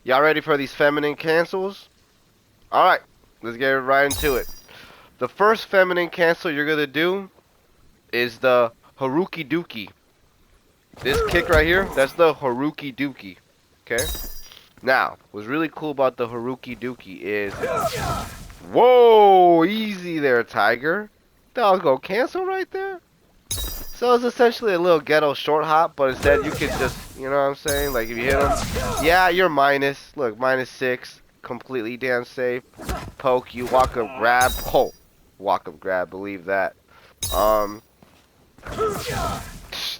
Y'all ready for these feminine cancels? Alright, let's get right into it. The first feminine cancel you're gonna do is the Haruki Dookie. This kick right here, that's the Haruki Dookie. Okay? Now, what's really cool about the Haruki Dookie is... Whoa! Easy there, Tiger. That was gonna cancel right there. So it's essentially a little ghetto short hop, but instead you could just, you know what I'm saying? Like if you hit him, yeah, you're minus. Look, -6, completely damn safe. Poke, you walk up, grab. Oh, walk up, grab. Believe that.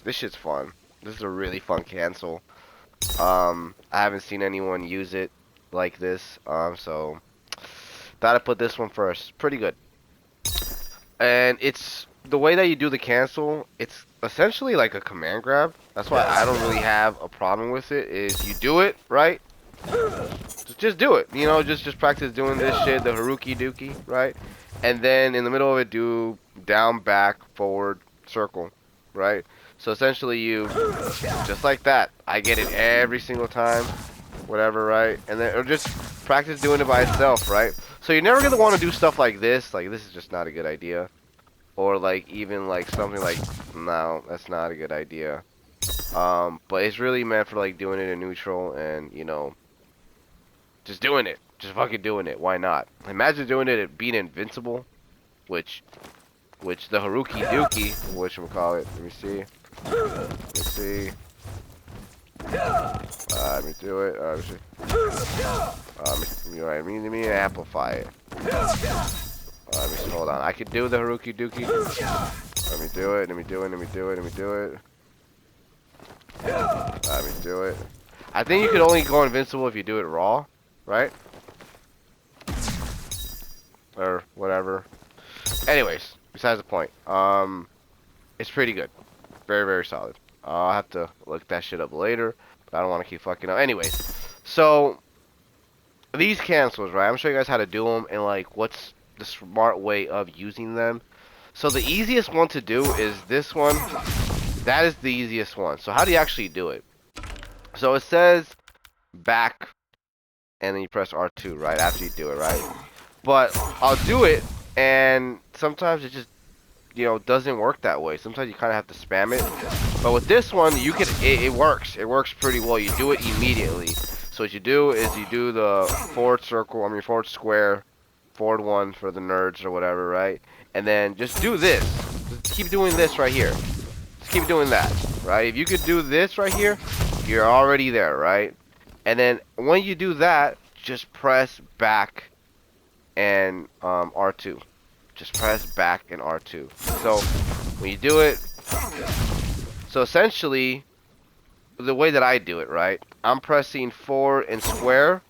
This shit's fun. This is a really fun cancel. I haven't seen anyone use it like this. So thought I'd put this one first. Pretty good. And it's the way that you do the cancel, it's essentially like a command grab. That's why I don't really have a problem with it. Is you do it, right? Just do it. You know, just practice doing this shit, the Haruki Dookie, right? And then in the middle of it, do down, back, forward, circle, right? So essentially you, just like that. I get it every single time, whatever, right? And then, or just practice doing it by itself, right? So you're never going to want to do stuff like this. Like, this is just not a good idea. Or, like, even, like, something like, no, that's not a good idea. But it's really meant for, like, doing it in neutral and, you know, just doing it. Just fucking doing it. Why not? Imagine doing it at being invincible, which the Haruki Dookie, whatchamacallit, let me see. Let me see. Let me do it. Let me see. Let me amplify it. Let me see, hold on. I could do the Haruki Dookie. Let me do it. Let me do it. Let me do it. Let me do it. Let me do it. I think you could only go invincible if you do it raw, right? Or whatever. Anyways, besides the point. It's pretty good. Very, very solid. I'll have to look that shit up later, but I don't want to keep fucking up. Anyways, so these cancels, right? I'm gonna show you guys how to do them and like what's the smart way of using them. So the easiest one to do is this one. That is the easiest one. So how do you actually do it? So it says back, and then you press R2 right after you do it, right? But I'll do it, and sometimes it just, you know, doesn't work that way. Sometimes you kind of have to spam it. But with this one, you can. It works. It works pretty well. You do it immediately. So what you do is you do the forward circle. I mean forward square, forward one for the nerds or whatever, right? And then just do this. Just keep doing this right here. Just keep doing that, right? If you could do this right here, you're already there, right? And then when you do that, just press back and R2. Just press back and R2. So when you do it, so essentially the way that I do it, right? I'm pressing forward and square,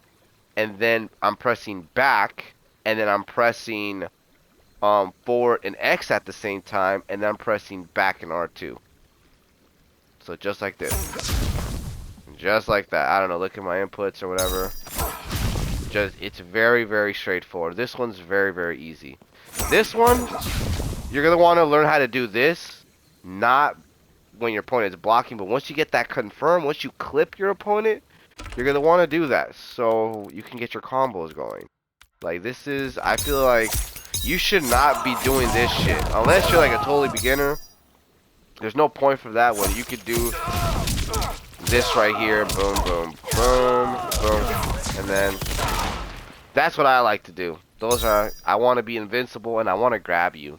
and then I'm pressing back, and then I'm pressing forward and X at the same time, and then I'm pressing back and R2. So just like this. Just like that. I don't know, look at my inputs or whatever. It's very, very straightforward. This one's very, very easy. This one, you're going to want to learn how to do this, not when your opponent is blocking, but once you get that confirmed, once you clip your opponent, you're going to want to do that so you can get your combos going. Like, this is, I feel like you should not be doing this shit. Unless you're like a totally beginner, there's no point for that one. You could do this right here, boom, boom, boom, boom, and then that's what I like to do. Those are, I want to be invincible and I want to grab you.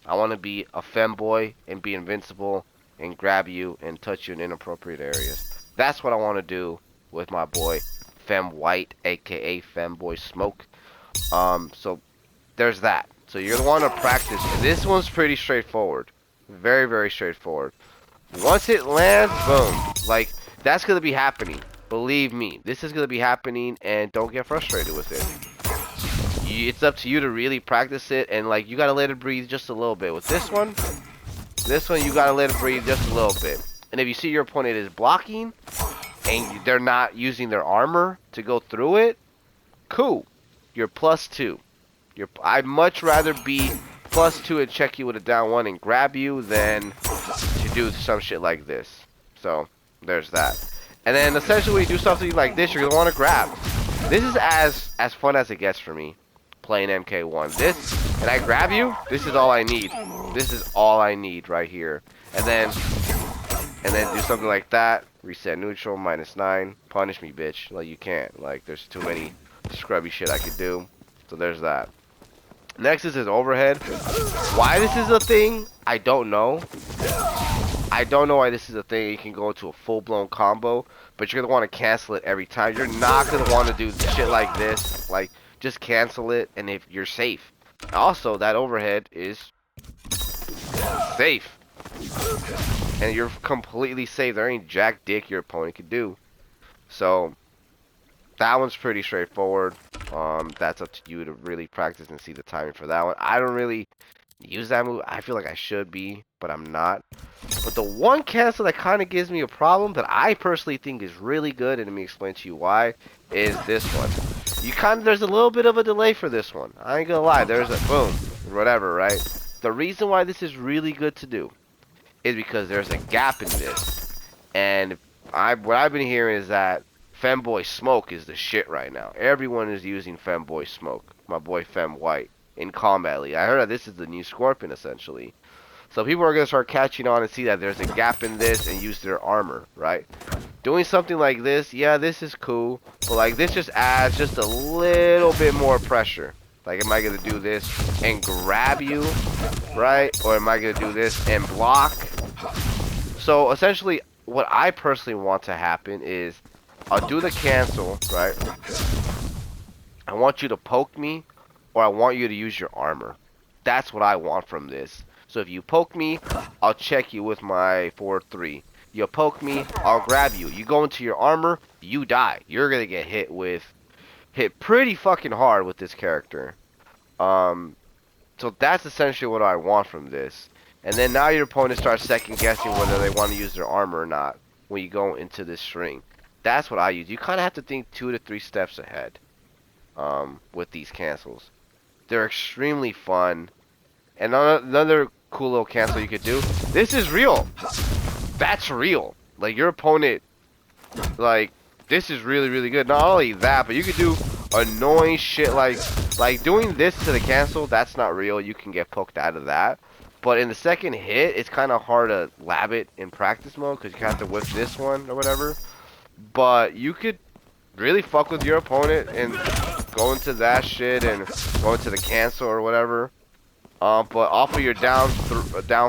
I want to be a femboy and be invincible and grab you and touch you in inappropriate areas. That's what I want to do with my boy Fem White, aka Femboy Smoke. So there's that. So you're gonna want to practice. This one's pretty straightforward. Very, very straightforward. Once it lands, boom. Like, that's gonna be happening. Believe me, this is gonna be happening, and don't get frustrated with it. It's up to you to really practice it, and like you gotta let it breathe just a little bit. With this one you gotta let it breathe just a little bit. And if you see your opponent is blocking and they're not using their armor to go through it, cool. You're +2. I'd much rather be +2 and check you with a down one and grab you than to do some shit like this. So there's that. And then essentially when you do something like this, you're gonna want to grab. This is as fun as it gets for me, playing MK1. This, and I grab you, this is all I need. This is all I need right here. And then do something like that. Reset neutral, -9. Punish me, bitch. Like, you can't. Like, there's too many scrubby shit I could do. So there's that. Next is his overhead. Why this is a thing, I don't know. I don't know why this is a thing. You can go into a full-blown combo, but you're going to want to cancel it every time. You're not going to want to do shit like this. Like, just cancel it, and if you're safe. Also, that overhead is safe. And you're completely safe. There ain't jack dick your opponent could do. So, that one's pretty straightforward. That's up to you to really practice and see the timing for that one. I don't really use that move. I feel like I should be, but I'm not. But the one cancel that kind of gives me a problem that I personally think is really good, and let me explain to you why, is this one. There's a little bit of a delay for this one. I ain't gonna lie. There's a boom, whatever, right? The reason why this is really good to do is because there's a gap in this. And what I've been hearing is that Femboy Smoke is the shit right now. Everyone is using Femboy Smoke. My boy Fem White in Kombat League. I heard that this is the new Scorpion, essentially. So people are going to start catching on and see that there's a gap in this and use their armor, right? Doing something like this, yeah, this is cool. But like this just adds just a little bit more pressure. Like, am I going to do this and grab you, right? Or am I going to do this and block? So essentially, what I personally want to happen is I'll do the cancel, right? I want you to poke me, or I want you to use your armor. That's what I want from this. So if you poke me, I'll check you with my 4-3. You poke me, I'll grab you. You go into your armor, you die. You're gonna get hit pretty fucking hard with this character. So that's essentially what I want from this. And then now your opponent starts second guessing whether they want to use their armor or not when you go into this string. That's what I use. You kind of have to think 2 to 3 steps ahead with these cancels. They're extremely fun. And another cool little cancel you could do. This is real. That's real. Like, your opponent, like, this is really, really good. Not only that, but you could do annoying shit like doing this to the cancel. That's not real. You can get poked out of that. But in the second hit, it's kind of hard to lab it in practice mode because you have to whip this one or whatever. But you could really fuck with your opponent and go into that shit and go into the cancel or whatever. But off of your down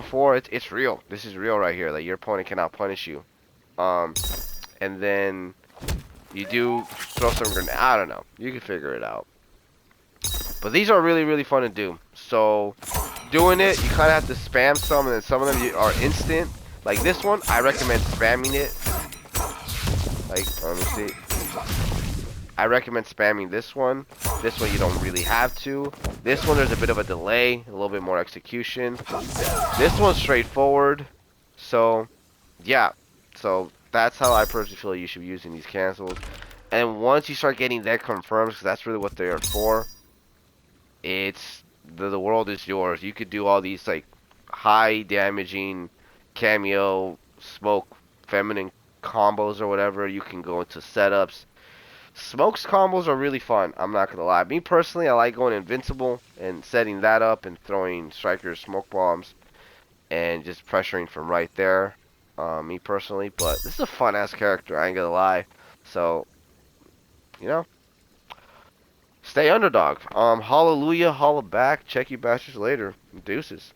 4, it's real. This is real right here. Like, your opponent cannot punish you. And then you do throw some grenade. I don't know. You can figure it out. But these are really, really fun to do. So doing it, you kind of have to spam some, and then some of them are instant. Like this one, I recommend spamming it. Like, let me see. I recommend spamming this one. This one you don't really have to. This one there's a bit of a delay, a little bit more execution. This one's straightforward. So, yeah. So that's how I personally feel you should be using these cancels. And once you start getting that confirmed, because that's really what they are for, it's the world is yours. You could do all these like high damaging cameo smoke feminine combos or whatever. You can go into setups. Smoke's combos are really fun. I'm not gonna lie. Me personally, I like going invincible and setting that up and throwing strikers, smoke bombs, and just pressuring from right there. Me personally, but this is a fun ass character. I ain't gonna lie. So, you know, stay underdog. Hallelujah, holla back. Check you bastards later. Deuces.